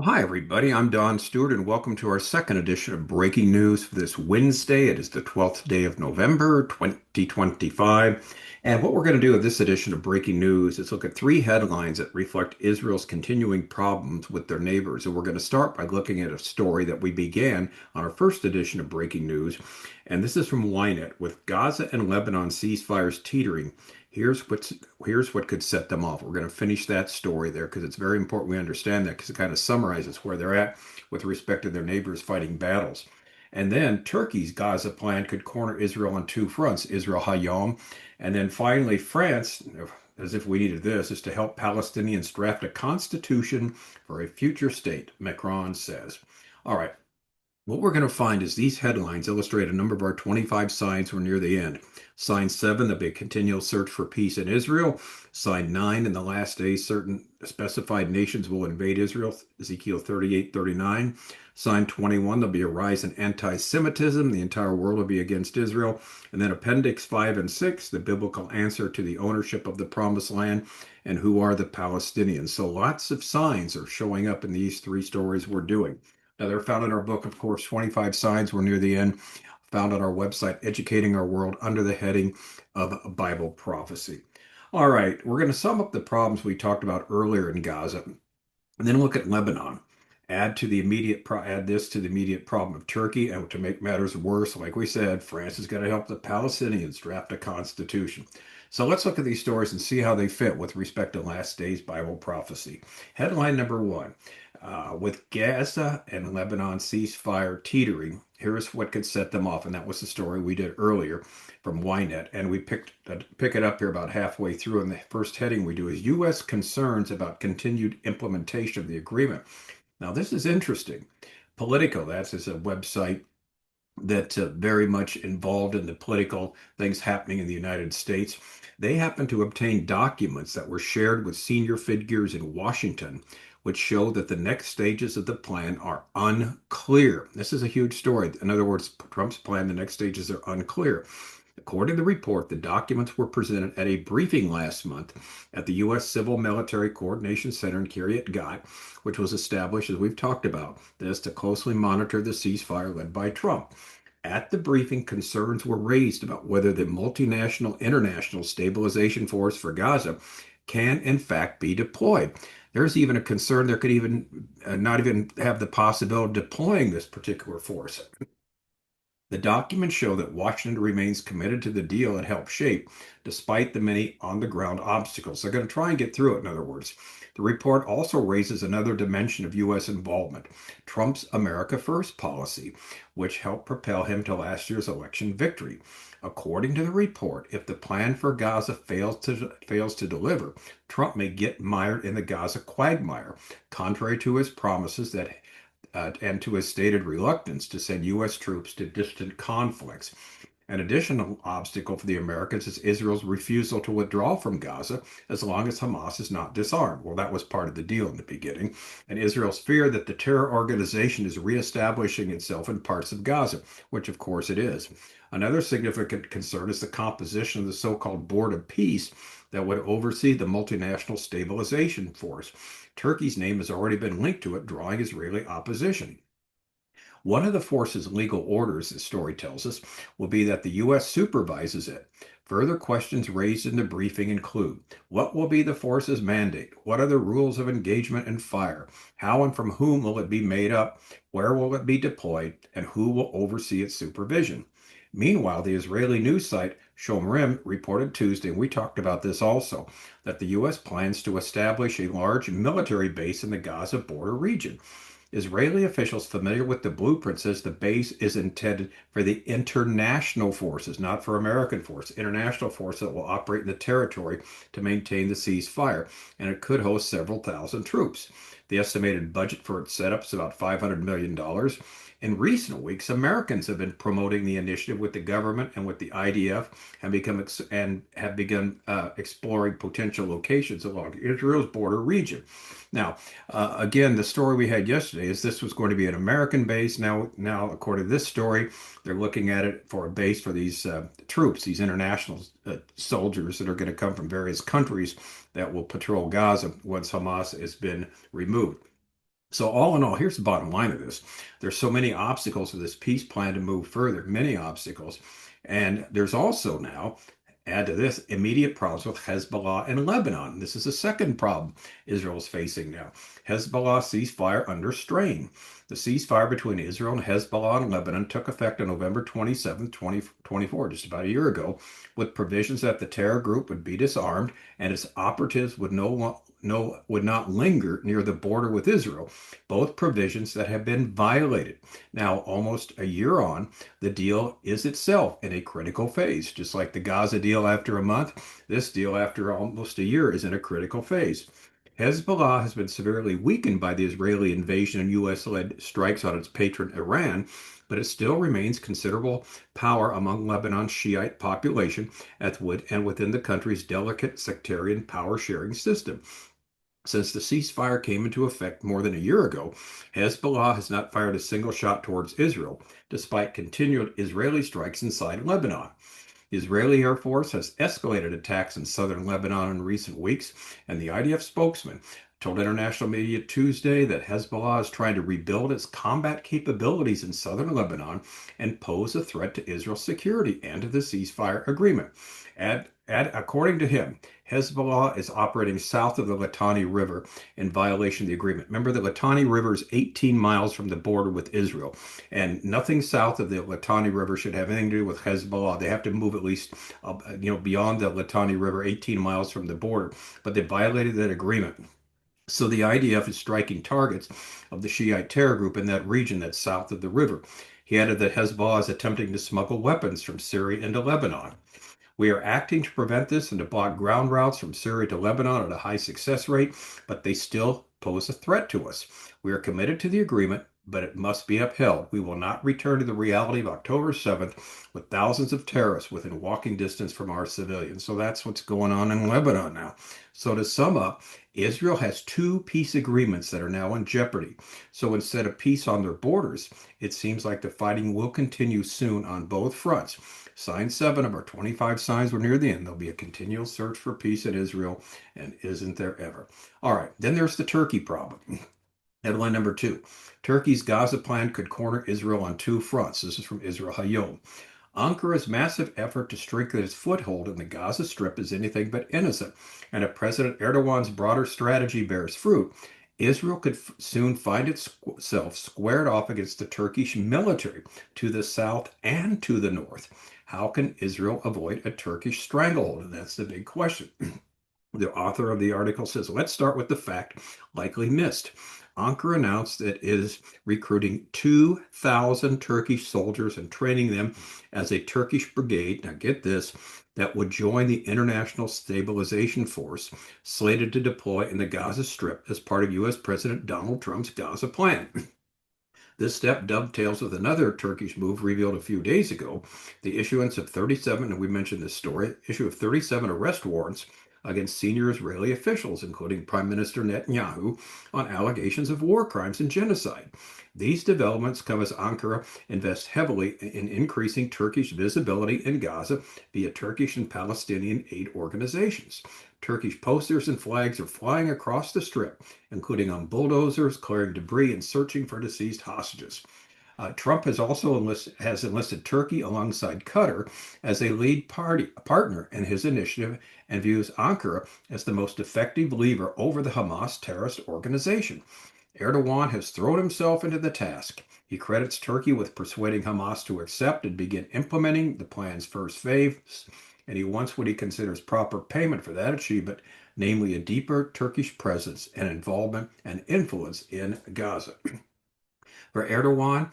Well, hi, everybody. I'm Don Stewart, and welcome to our second edition of Breaking News for this Wednesday. It is the 12th day of November, 2025. And what we're going to do with this edition of Breaking News is look at three headlines that reflect Israel's continuing problems with their neighbors. And we're going to start by looking at a story that we began on our first edition of Breaking News. And this is from YNET with Gaza and Lebanon ceasefires teetering. Here's what's here's what could set them off. We're going to finish that story there because it's very important we understand that because it kind of summarizes where they're at with respect to their neighbors fighting battles. And then Turkey's Gaza plan could corner Israel on two fronts, Israel HaYom. And then finally, France, as if we needed this, is to help Palestinians draft a constitution for a future state, Macron says. All right. What we're going to find is these headlines illustrate a number of our 25 signs we're near the end. Sign 7, there'll be a continual search for peace in Israel. Sign 9, in the last days, certain specified nations will invade Israel, Ezekiel 38:39. Sign 21, there'll be a rise in anti-Semitism. The entire world will be against Israel. And then Appendix 5 and 6, the biblical answer to the ownership of the promised land and who are the Palestinians. So lots of signs are showing up in these three stories we're doing. Now, they're found in our book, of course, 25 Signs. We're near the end. Found on our website, Educating Our World, under the heading of Bible Prophecy. All right, we're going to sum up the problems we talked about earlier in Gaza, and then look at Lebanon. Add this to the immediate problem of Turkey, and to make matters worse, like we said, France is going to help the Palestinians draft a constitution. So let's look at these stories and see how they fit with respect to last day's Bible prophecy. Headline number one. With Gaza and Lebanon ceasefire teetering, here's what could set them off. And that was the story we did earlier from YNET. And we pick it up here about halfway through. And the first heading we do is U.S. concerns about continued implementation of the agreement. Now, this is interesting. Politico, that's is a website that's very much involved in the political things happening in the United States. They happen to obtain documents that were shared with senior figures in Washington, which show that the next stages of the plan are unclear. This is a huge story. In other words, Trump's plan, the next stages are unclear. According to the report, the documents were presented at a briefing last month at the U.S. Civil Military Coordination Center in Kiryat Gat, which was established, as we've talked about, this to closely monitor the ceasefire led by Trump. At the briefing, concerns were raised about whether the multinational international stabilization force for Gaza can, in fact, be deployed. There's even a concern there could even not even have the possibility of deploying this particular force. The documents show that Washington remains committed to the deal it helped shape, despite the many on the ground obstacles. They're going to try and get through it, in other words. The report also raises another dimension of U.S. involvement, Trump's America First policy, which helped propel him to last year's election victory. According to the report, if the plan for Gaza fails to deliver, Trump may get mired in the Gaza quagmire, contrary to his promises and to his stated reluctance to send U.S. troops to distant conflicts. An additional obstacle for the Americans is Israel's refusal to withdraw from Gaza as long as Hamas is not disarmed. Well, that was part of the deal in the beginning. And Israel's fear that the terror organization is reestablishing itself in parts of Gaza, which of course it is. Another significant concern is the composition of the so-called Board of Peace that would oversee the multinational stabilization force. Turkey's name has already been linked to it, drawing Israeli opposition. One of the force's legal orders, the story tells us, will be that the U.S. supervises it. Further questions raised in the briefing include what will be the force's mandate? What are the rules of engagement and fire? How and from whom will it be made up? Where will it be deployed? And who will oversee its supervision? Meanwhile, the Israeli news site Shomrim reported Tuesday, and we talked about this also, that the U.S. plans to establish a large military base in the Gaza border region. Israeli officials familiar with the blueprint says the base is intended for the international forces, not for American forces, international forces that will operate in the territory to maintain the ceasefire, and it could host several thousand troops. The estimated budget for its setup is about $500 million. In recent weeks, Americans have been promoting the initiative with the government and with the IDF and have begun exploring potential locations along Israel's border region. Now, again, the story we had yesterday is this was going to be an American base. Now, according to this story, they're looking at it for a base for these troops, these international soldiers that are going to come from various countries that will patrol Gaza once Hamas has been removed. So all in all, here's the bottom line of this. There's so many obstacles to this peace plan to move further, many obstacles. And there's also now, add to this, immediate problems with Hezbollah and Lebanon. This is the second problem Israel is facing now. Hezbollah ceasefire under strain. The ceasefire between Israel and Hezbollah and Lebanon took effect on November 27th, 2024, just about a year ago, with provisions that the terror group would be disarmed and its operatives would not linger near the border with Israel, both provisions that have been violated. Now, almost a year on, the deal is itself in a critical phase. Just like the Gaza deal after a month, this deal after almost a year is in a critical phase. Hezbollah has been severely weakened by the Israeli invasion and U.S.-led strikes on its patron Iran, but it still remains considerable power among Lebanon's Shiite population and within the country's delicate sectarian power-sharing system. Since the ceasefire came into effect more than a year ago, Hezbollah has not fired a single shot towards Israel, despite continued Israeli strikes inside Lebanon. The Israeli Air Force has escalated attacks in southern Lebanon in recent weeks, and the IDF spokesman told international media Tuesday that Hezbollah is trying to rebuild its combat capabilities in southern Lebanon and pose a threat to Israel's security and to the ceasefire agreement. According to him, Hezbollah is operating south of the Litani River in violation of the agreement. Remember, the Litani River is 18 miles from the border with Israel, and nothing south of the Litani River should have anything to do with Hezbollah. They have to move at least, beyond the Litani River, 18 miles from the border, but they violated that agreement. So the IDF is striking targets of the Shiite terror group in that region that's south of the river. He added that Hezbollah is attempting to smuggle weapons from Syria into Lebanon. We are acting to prevent this and to block ground routes from Syria to Lebanon at a high success rate, but they still pose a threat to us. We are committed to the agreement, but it must be upheld. We will not return to the reality of October 7th with thousands of terrorists within walking distance from our civilians. So that's what's going on in Lebanon now. So to sum up, Israel has two peace agreements that are now in jeopardy. So instead of peace on their borders, it seems like the fighting will continue soon on both fronts. Sign 7 of our 25 signs were near the end. There'll be a continual search for peace in Israel, and isn't there ever? All right, then there's the Turkey problem. Headline number 2. Turkey's Gaza plan could corner Israel on two fronts. This is from Israel HaYom. Ankara's massive effort to strengthen its foothold in the Gaza Strip is anything but innocent, and if President Erdogan's broader strategy bears fruit, Israel could soon find itself squared off against the Turkish military to the south and to the north. How can Israel avoid a Turkish stranglehold? And that's the big question. The author of the article says, let's start with the fact likely missed. Ankara announced that it is recruiting 2,000 Turkish soldiers and training them as a Turkish brigade. Now get this, that would join the International Stabilization Force slated to deploy in the Gaza Strip as part of U.S. President Donald Trump's Gaza plan. This step dovetails with another Turkish move revealed a few days ago, the issuance of 37, and we mentioned this story, issue of 37 arrest warrants against senior Israeli officials, including Prime Minister Netanyahu, on allegations of war crimes and genocide. These developments come as Ankara invests heavily in increasing Turkish visibility in Gaza via Turkish and Palestinian aid organizations. Turkish posters and flags are flying across the strip, including on bulldozers, clearing debris, and searching for deceased hostages. Trump has also enlisted Turkey alongside Qatar as a lead partner in his initiative and views Ankara as the most effective lever over the Hamas terrorist organization. Erdogan has thrown himself into the task. He credits Turkey with persuading Hamas to accept and begin implementing the plan's first phase, and he wants what he considers proper payment for that achievement, namely a deeper Turkish presence and involvement and influence in Gaza. For Erdogan,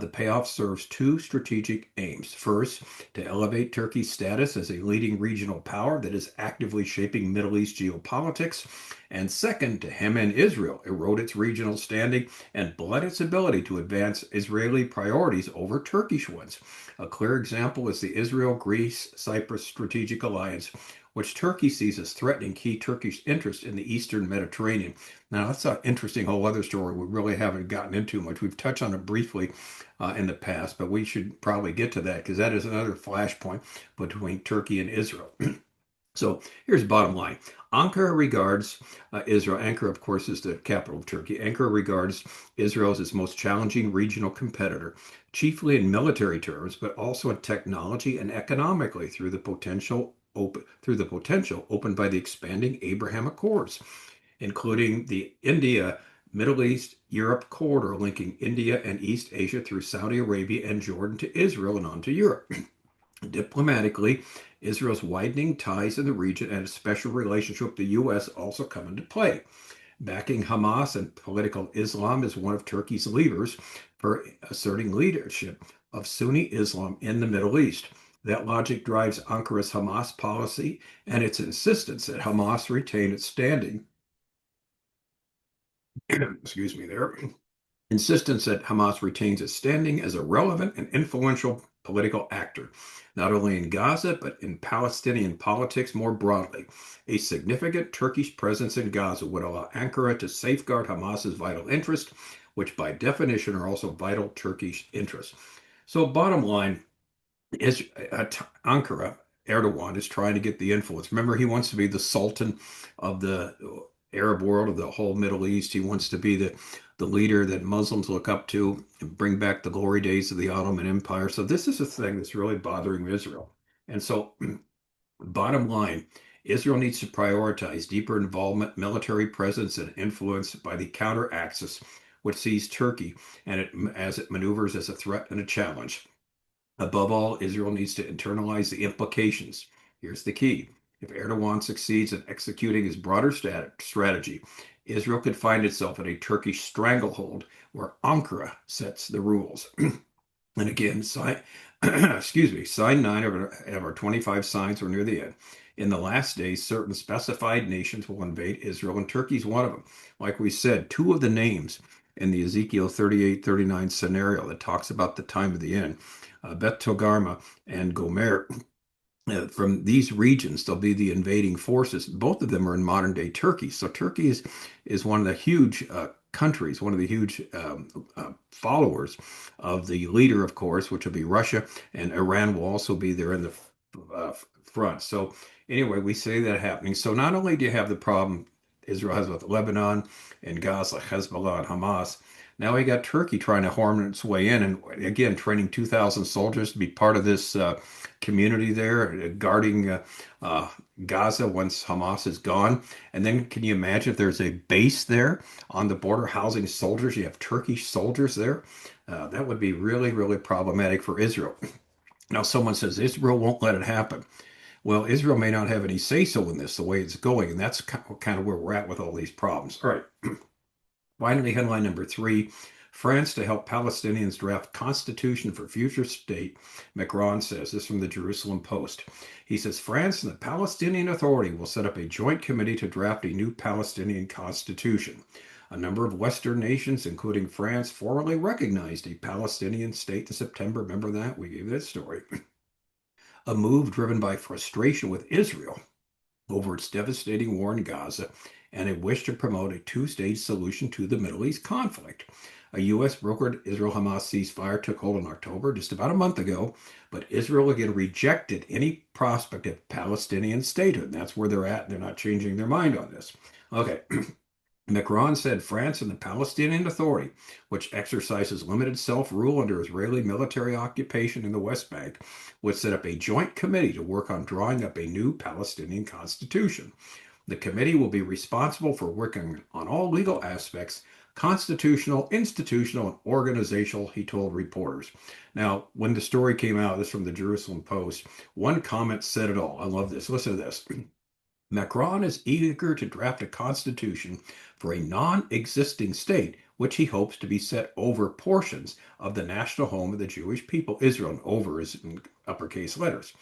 the payoff serves two strategic aims. First, to elevate Turkey's status as a leading regional power that is actively shaping Middle East geopolitics. And second, to hem in Israel, erode its regional standing, and blunt its ability to advance Israeli priorities over Turkish ones. A clear example is the Israel-Greece-Cyprus strategic alliance, which Turkey sees as threatening key Turkish interests in the Eastern Mediterranean. Now, that's an interesting whole other story we really haven't gotten into much. We've touched on it briefly in the past, but we should probably get to that because that is another flashpoint between Turkey and Israel. So here's the bottom line. Ankara regards Israel. Ankara, of course, is the capital of Turkey. Ankara regards Israel as its most challenging regional competitor, chiefly in military terms, but also in technology and economically through the potential opened by the expanding Abraham Accords, including the India, Middle East, Europe corridor linking India and East Asia through Saudi Arabia and Jordan to Israel and on to Europe. Diplomatically, Israel's widening ties in the region and a special relationship with the U.S. also come into play. Backing Hamas and political Islam is one of Turkey's levers for asserting leadership of Sunni Islam in the Middle East. That logic drives Ankara's Hamas policy and its insistence that Hamas retain its standing, excuse me there, insistence that Hamas retains its standing as a relevant and influential political actor, not only in Gaza, but in Palestinian politics more broadly. A significant Turkish presence in Gaza would allow Ankara to safeguard Hamas's vital interests, which by definition are also vital Turkish interests. So, bottom line, is Ankara, Erdogan, is trying to get the influence. Remember, he wants to be the Sultan of the Arab world, of the whole Middle East. He wants to be the leader that Muslims look up to and bring back the glory days of the Ottoman Empire. So this is a thing that's really bothering Israel. And so, bottom line, Israel needs to prioritize deeper involvement, military presence, and influence by the counter axis, which sees Turkey as it maneuvers as a threat and a challenge. Above all, Israel needs to internalize the implications. Here's the key. If Erdogan succeeds in executing his broader strategy, Israel could find itself in a Turkish stranglehold where Ankara sets the rules. And again, sign 9 of our 25 signs. We're near the end. In the last days, certain specified nations will invade Israel, and Turkey's one of them. Like we said, two of the names in the Ezekiel 38-39 scenario that talks about the time of the end, Beth Togarmah and Gomer, from these regions, they'll be the invading forces. Both of them are in modern day Turkey. So Turkey is one of the huge countries, one of the huge followers of the leader, of course, which will be Russia, and Iran will also be there in the front. So anyway, we see that happening. So not only do you have the problem Israel has with Lebanon and Gaza, Hezbollah, and Hamas, now we got Turkey trying to horn its way in, and again, training 2,000 soldiers to be part of this community there, guarding Gaza once Hamas is gone. And then can you imagine if there's a base there on the border housing soldiers? You have Turkish soldiers there. That would be really, really problematic for Israel. Now, someone says Israel won't let it happen. Well, Israel may not have any say-so in this, the way it's going, and that's kind of where we're at with all these problems. All right. Finally, headline number 3, France to help Palestinians draft constitution for future state, Macron says. This from the Jerusalem Post. He says France and the Palestinian Authority will set up a joint committee to draft a new Palestinian constitution. A number of Western nations, including France, formally recognized a Palestinian state in September. Remember that? We gave that story. A move driven by frustration with Israel over its devastating war in Gaza and a wish to promote a two-stage solution to the Middle East conflict. A U.S. brokered Israel-Hamas ceasefire took hold in October, just about a month ago, but Israel again rejected any prospect of Palestinian statehood. And that's where they're at. They're not changing their mind on this. Okay. Macron said France and the Palestinian Authority, which exercises limited self-rule under Israeli military occupation in the West Bank, would set up a joint committee to work on drawing up a new Palestinian constitution. The committee will be responsible for working on all legal aspects, constitutional, institutional, and organizational, he told reporters. Now, when the story came out, this is from the Jerusalem Post, one comment said it all. I love this. Listen to this. Macron is eager to draft a constitution for a non-existing state, which he hopes to be set over portions of the national home of the Jewish people, Israel. And over is in uppercase letters.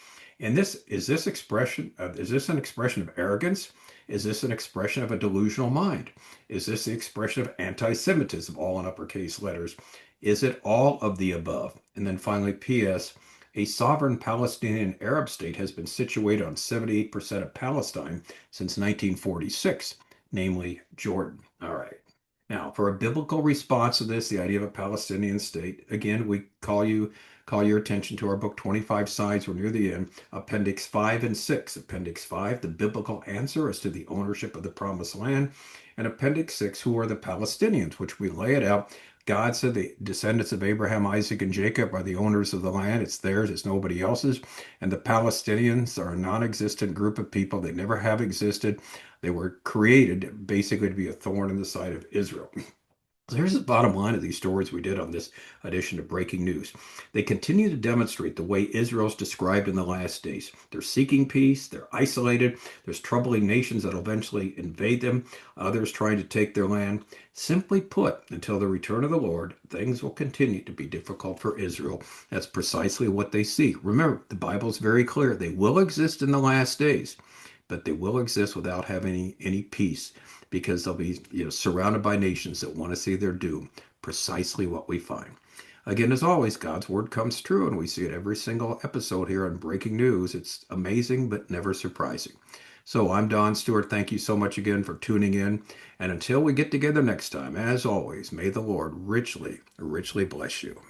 And is this an expression of arrogance? Is this an expression of a delusional mind? Is this the expression of anti-Semitism, all in uppercase letters? Is it all of the above? And then finally, P.S. A sovereign Palestinian Arab state has been situated on 78% of Palestine since 1946, namely Jordan. All right. Now, for a biblical response to this, the idea of a Palestinian state, again, we call your attention to our book, 25 Sides. We're near the end. Appendix 5 and 6. Appendix 5, the biblical answer as to the ownership of the promised land. And Appendix 6, who are the Palestinians, which we lay it out. God said the descendants of Abraham, Isaac, and Jacob are the owners of the land. It's theirs, it's nobody else's. And the Palestinians are a non existent group of people. They never have existed. They were created basically to be a thorn in the side of Israel. So here's the bottom line of these stories we did on this edition of Breaking News. They continue to demonstrate the way Israel's described in the last days. They're seeking peace, they're isolated, there's troubling nations that'll eventually invade them, others trying to take their land. Simply put, until the return of the Lord, things will continue to be difficult for Israel. That's precisely what they see. Remember, the Bible's very clear. They will exist in the last days, but they will exist without having any peace, because they'll be surrounded by nations that want to see their doom. Precisely what we find. Again, as always, God's word comes true, and we see it every single episode here on Breaking News. It's amazing, but never surprising. So I'm Don Stewart. Thank you so much again for tuning in. And until we get together next time, as always, may the Lord richly, richly bless you.